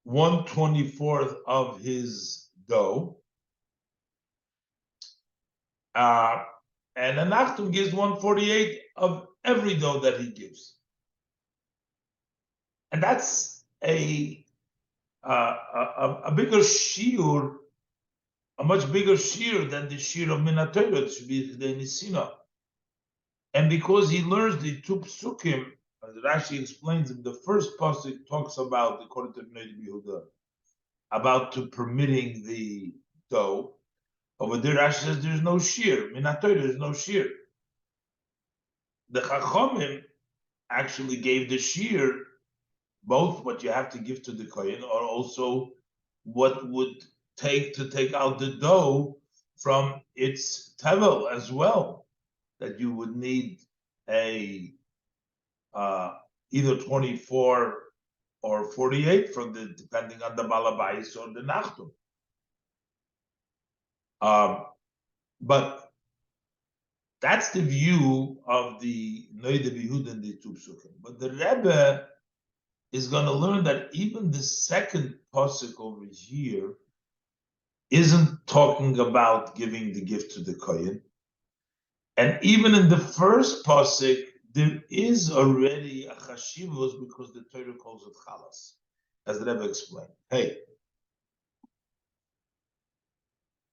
1/24 of his dough, and a Nachtum gives 1/48 of every dough that he gives. And that's a bigger shiur, a much bigger shiur than the shiur of Minat Torah. It should be the Nisina. And because he learns the two psukim, as Rashi explains in the first pasuk talks about, according to Bnei Yehuda, about to permitting the dough. Over there, Rashi says there's no shear. Minat Torah, there's no shear. The Chachamim actually gave the shear, both what you have to give to the Kohen, or also what would take to take out the dough from its tevel as well. That you would need a either 24 or 48 from the, depending on the balabais or the nachtum. But that's the view of the Noida Bihud and the two psukim. But the Rebbe is going to learn that even the second pasuk over here isn't talking about giving the gift to the kohen, and even in the first pasuk there is already a chashivos because the Torah calls it chalas, as the Rebbe explained. Hey,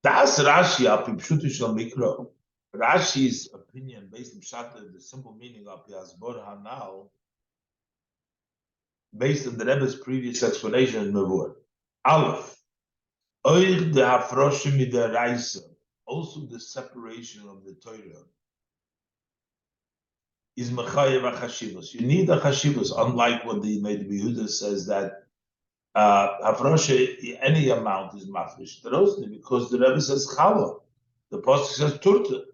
das Rashi al pipshuti shel mikro. Rashi's opinion, based on Pshat, the simple meaning of Yazbor Hanal, based on the Rebbe's previous explanation in Mavur. Aleph, Oich de Hafroshim Midaraisa, also the separation of the Torah, is Mechayev HaChashivos. You need a Chashivos, unlike what the Meid Yehuda says that Hafroshe, any amount is Mafresh. Because the Rebbe says Chala, the Pasuk says Turta.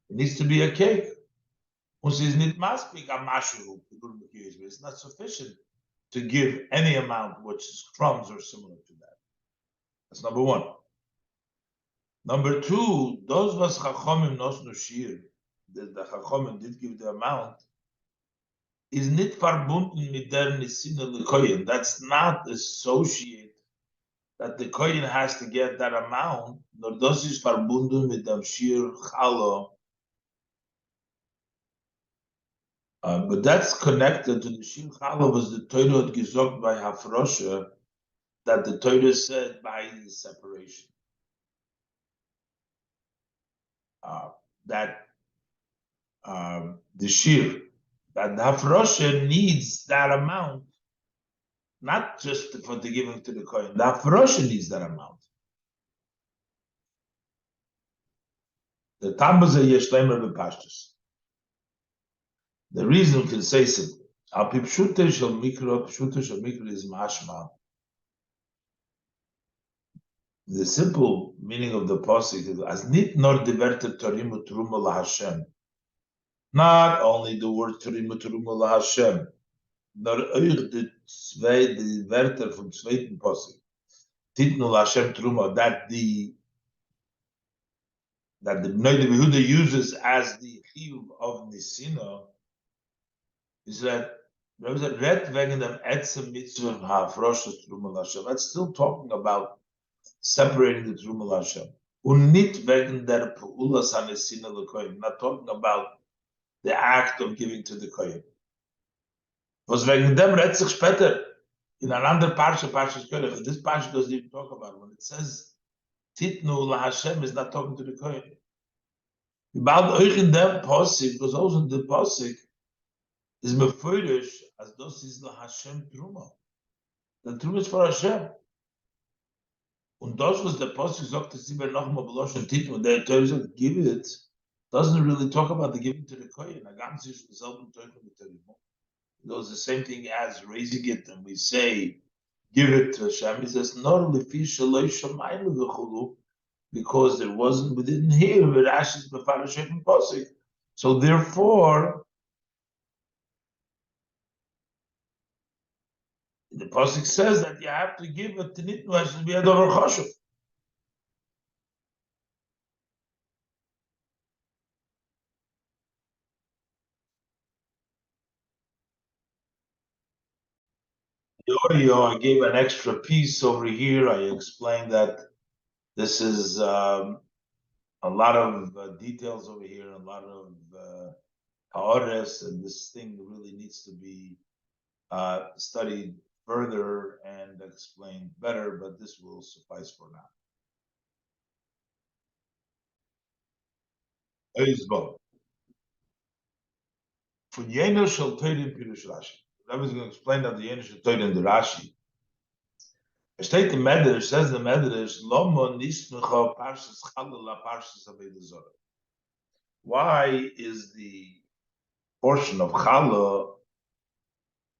It needs to be a cake. It's not sufficient to give any amount which is crumbs or similar to that. That's number one. Number two, those was Chachomim Nosnu Shir, the Chachomim did give the amount, is nit verbunden mit der Nisina Kohen. That's not associated that the Kohen has to get that amount, nor das is verbunden mit dem Shir Chala. But that's connected to the Shir Chala was the Torah had gesagt by Hafrosha, that the Torah said by the separation. That the Shir, that the Hafrosha needs that amount, not just for the giving to the Kohen. The Hafrosha needs that amount. The Tambaza Yeshleimer Bepashtus. The reason we can say simply, Al Pipshute Shel Mikra, Pipshute Shel Mikra is Mashma. The simple meaning of the pasuk is as nit nor diverted Torimu Truma LaHashem. Not only the word Torimu Truma LaHashem, nor euch the Wörter vom zweiten pasuk. Titnu LaHashem Truma, that the Bnei Yehuda uses as the chiyuv of Nisina, is that red wegen dem etzem mitzvah hafroshes Truma LaHashem. That's still talking about separating the Truma LaHashem. Und nicht wegen der Peulas hanesina lekohen. Not talking about the act of giving to the kohen. Was wegen dem redt sich später in another parsha, Parshas Chelek. This parsha doesn't even talk about it. When it says Titnu LaHashem, is not talking to the kohen. About euch in dem Posik, because also in the Posik is mefurish as das is LaHashem Truma. The Truma is for Hashem. Und das was the Posik sagt, dass sie nochmal beloschen Titnu, der Torah sagt, give it, doesn't really talk about the giving to the kohen. Agam sich selben Torah mit Torah. It was the same thing as raising it, and we say, give it to Hashem. He says, nor lefi shaloi shamayim v'chulu, because we didn't hear Rashi's befarish in Posik. So therefore, the Posik says that you have to give it to Nitnu as to be a davar chashuv. I gave an extra piece over here. I explained that this is a lot of details over here, a lot of ha'ores, and this thing really needs to be studied further and explained better, but this will suffice for now. For Yeno shall Todim Pirush Rashi. Rabbi is going to explain that the Yeno shall Todim the Rashi. Steht the Medrash, says the Medrash, Lomo Nisnucha Parshas Chalala Parshas Avodah Zarah. Why is the portion of Chala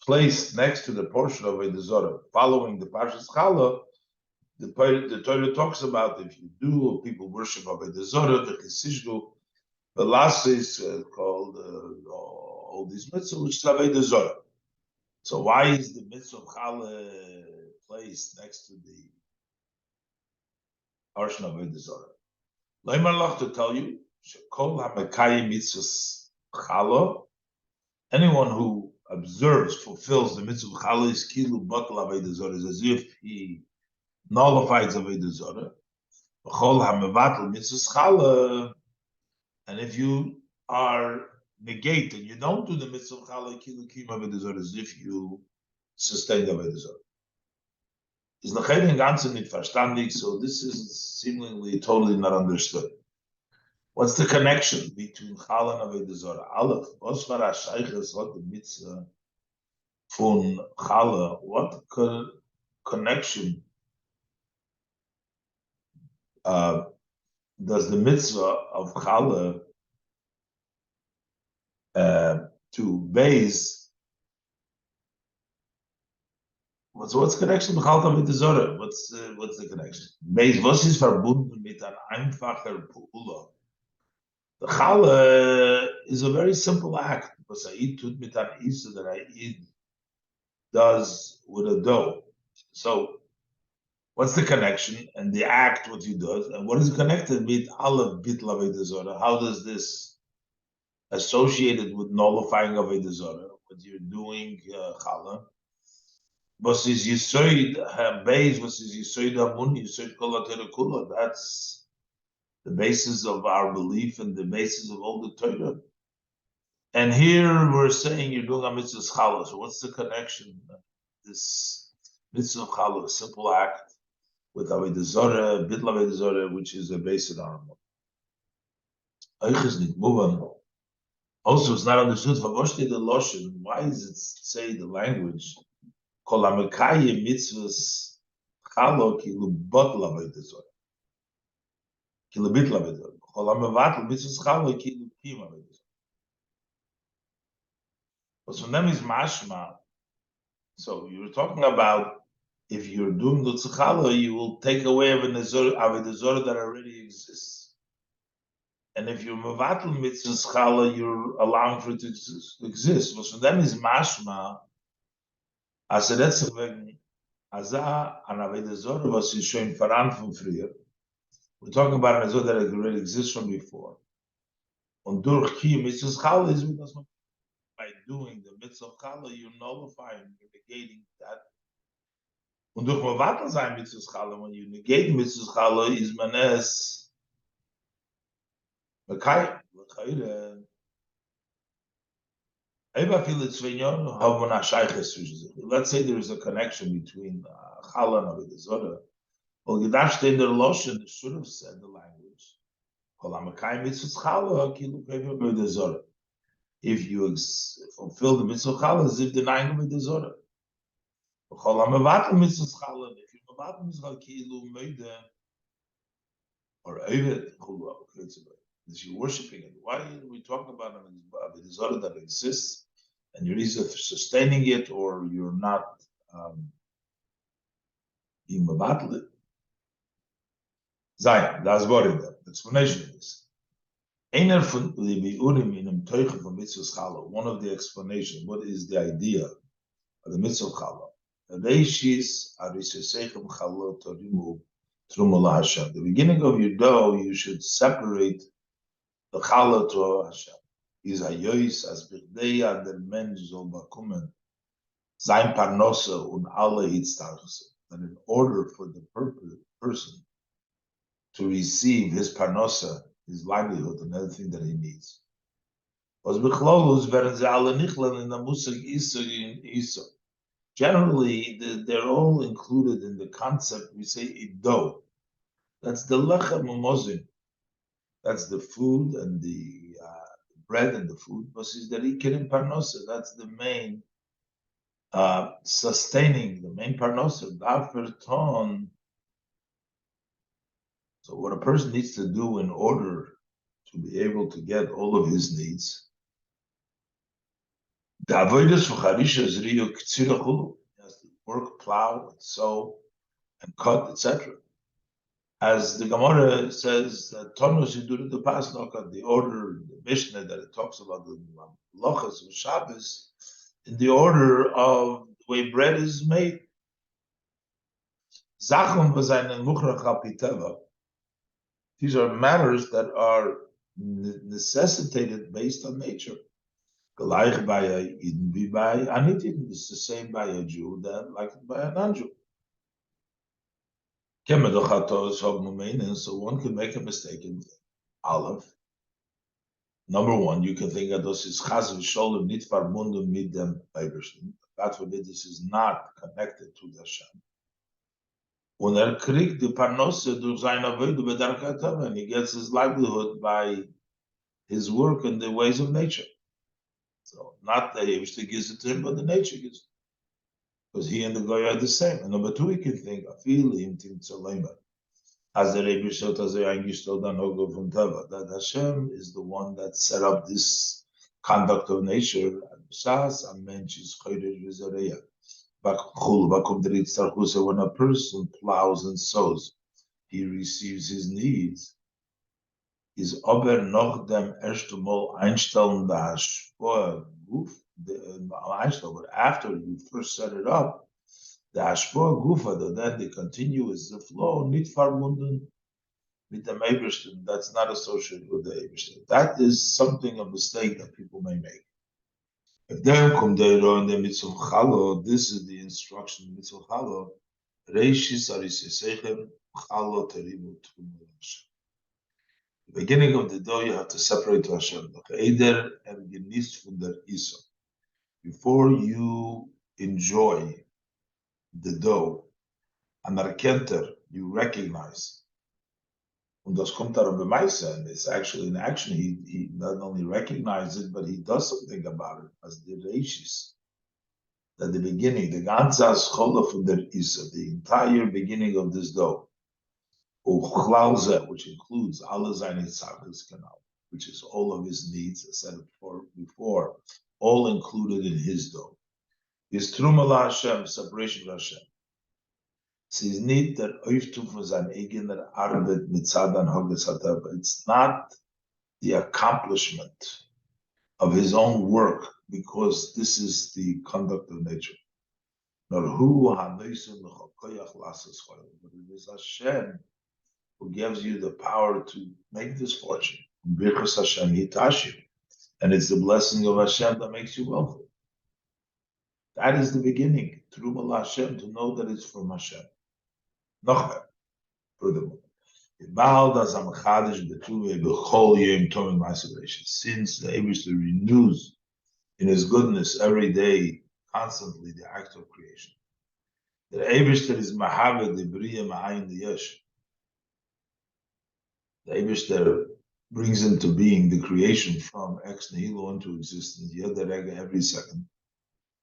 placed next to the portion of Avodah Zarah? Following the Parshas Chala, the Torah talks about if you do, or people worship Avodah Zarah, the Chesishgu, the last is called all these mitzvahs, which is Avodah Zarah. So why is the mitzvah of Chala placed next to the portion of Avodah Zarah? Leimer to tell you, Shekol HaMekayim mitzvahs Chala, anyone who observes, fulfills the mitzvah of challah is kilu batal avodah zarah, is as if he nullifies avodah zarah. V'chol hamevatel mitzvah challah, and if you are negated, you don't do the mitzvah of challah kilu kim avodah zarah, as if you sustain the avodah zarah. Is nachher in ganzen nicht verstandig, so this is seemingly totally not understood. What's the connection between challah and avodah zarah? Aleph, was war a sheiches hat the mitzvah von challah? What connection does the mitzvah of challah to base? What's connection with challah with the zorah? What's the connection? Base, was ist verbunden mit ein einfacher Pula? The challah is a very simple act. Was Eid tut mit an isa that Eid does with a dough. So, what's the connection? And the act, what he does, and what is connected with Aleph bit avodah zarah? How does this associated with nullifying avodah zarah? What you're doing, challah? Was is yisoid base? Was is yisoid hamun? Yisoid kol haTorah kula? That's the basis of our belief and the basis of all the Torah. And here we're saying you're doing a mitzvah challah. So what's the connection? This mitzvah challah, a simple act, with avodah zarah, bitl avodah zarah, which is a basic armor. Also, it's not understood. Why does it say the language? Kol hamekayim mitzvahs challah kilu batl avodah zarah. Kilu bitl avodah zarah. Kol hamevatl mitzvahs challah kilu kim avodah zarah. But from them is mashma. So you were talking about if you're doing the tzichala, you will take away avodah zarah that already exists. And if you're mevatel mitzvah challah, you're allowing for it to exist. But from them is mashma. As that's wegen Aza an avodah zarah was is schon voran from früher. We're talking about an avodah that already exists from before. Und durch ki mitzvah challah is with us. By doing the mitzvah of challah, you're nullifying, you're negating that. Und durch mevatel sein mitzvah challah, when you negate mitzvah challah, is manes L'chayre. Let's say there is a connection between challah and avodah zarah. Well, Gedash in the Loshen should have said the language. If you fulfill the mitzvah challah, as if denying avodah zarah. If you mevatel mitzvah or Ovid, is you worshiping it. Why are we talking about a avodah that exists, and you're either sustaining it or you're not being mevatel it? Zayin, that's what the explanation of this. One of the explanations, what is the idea of the mitzvah challah? The beginning of your dough, you should separate the challah to Hashem. Is hayois as birdeya der Mensch soll bekommen sein parnosa und alle hitztachse. That in order for the person to receive his parnosa, his livelihood, and everything that he needs. Was bechlolus werden sie alle nichlen in der musig isa. Generally, they're all included in the concept. We say a dough. That's the lechem umozin. That's the food and the bread and the food. Versus the rikirim parnosa. That's the main sustaining, the main parnosa. Daferton. So what a person needs to do in order to be able to get all of his needs. He has to work, plow, sow, and cut, etc. As the Gemara says, that Tonus you do the Pasnoka, the order, the Mishnah that it talks about the Lochas of Shabbos, in the order of the way bread is made. These are matters that are necessitated based on nature. Gleich by a Eden be by an Eden. It's the same by a Jew that like by a non-Jew. So one can make a mistake in Aleph. Number one, you can think that this is Chaz v'Sholem nit verbunden mit dem Eibishter. God forbid this is not connected to the Hashem. Und kriegt die Parnasse durch seine Avodah b'darkei tava, and he gets his livelihood by his work and the ways of nature. So not the Eibishter gives it to him, but the nature gives it. Because he and the Goy are the same. And number two, he can think, Afilim tim tzalema. As the Rebbe showed us that Hashem is the one that set up this conduct of nature. When a person plows and sows, he receives his needs. Is aber noch dem ersten Mal einstellen der Hashpoa Guf, but after you first set it up, the Hashpoa Gufa, then the continuous, the flow, nicht verbunden mit dem Eibishter, that's not associated with the Eibishter. That is something, a mistake that people may make. If then come there in the mitzvah chalo, this is the instruction mitzvah chalo, reishis arisesechem chalo terimu trumu Hashem. The beginning of the dough, you have to separate to Hashem. Before you enjoy the dough, and erkenter, you recognize. Und das kommt darum bemeise, and it's actually in action. He not only recognizes it, but he does something about it. As the reishis, at the beginning, the ganze schola from the isa, the entire beginning of this dough. Which includes alle seine Tzakas canal, which is all of his needs, as said before, all included in his dough. Is Truma Hashem, separation of Hashem. It's nicht der Auftum von seiner eigenen Arbeit mit Zadan Hoges Hatav. It's not the accomplishment of his own work, because this is the conduct of nature. Nor hu ha'noisim l'chokoyach lasas choyel, but it is Hashem who gives you the power to make this fortune. Birchas Hashem hitashu, and it's the blessing of Hashem that makes you wealthy. That is the beginning. Truma Hashem, to know that it's from Hashem. Noch furthermore, since the Eibishter renews in his goodness every day, constantly, the act of creation. The Eibishter is mahaved the b'riya ma'ayin the yesh. The Eibishter brings into being the creation from ex nihilo into existence, every second.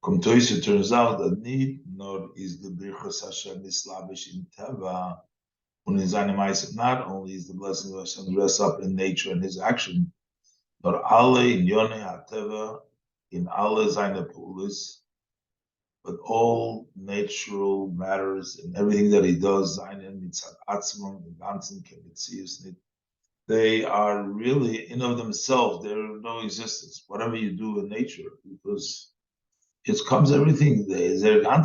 It turns out that need nor is the birchas Hashem islavish in teva, not only is the blessing of Hashem dressed up in nature and his action, nor alle in yone hateva, in alle seine pulis, but all natural matters and everything that he does, they are really in of themselves. They're no existence. Whatever you do in nature, because it comes everything. Their entire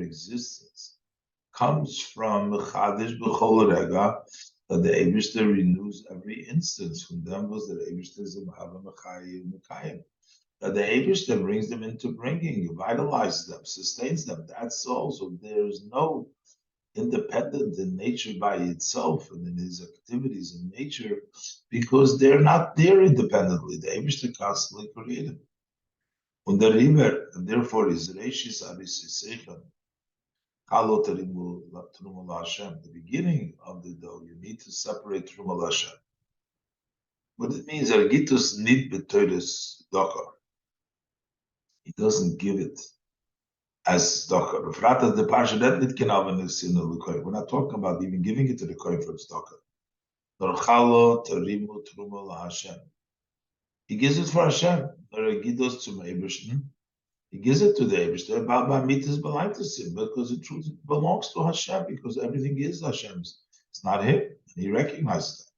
existence comes from Chadish B'chol Rega, that the Eibishter renews every instance. From them was the Eibishter Zemahava Mekayim. That the Eibishter brings them into bringing, vitalizes them, sustains them. That's all. So there's no independent in nature by itself and in his activities in nature, because they're not there independently. The Eibishter constantly created. And the river, and therefore is Reishis Arisisechem, the beginning of the dough, you need to separate Truma Hashem. What it means, Ergitus nit betoides doka. He doesn't give it as doka. Refratas the parsha that nit kenaven in the kohen. We're not talking about even giving it to the kohen for its doka. Nor chalo terimu Truma Hashem. He gives it for Hashem. Ergitus zum Eibishter. He gives it to the Eibishter because it truly belongs to Hashem, because everything is Hashem's. It's not him. And he recognizes that.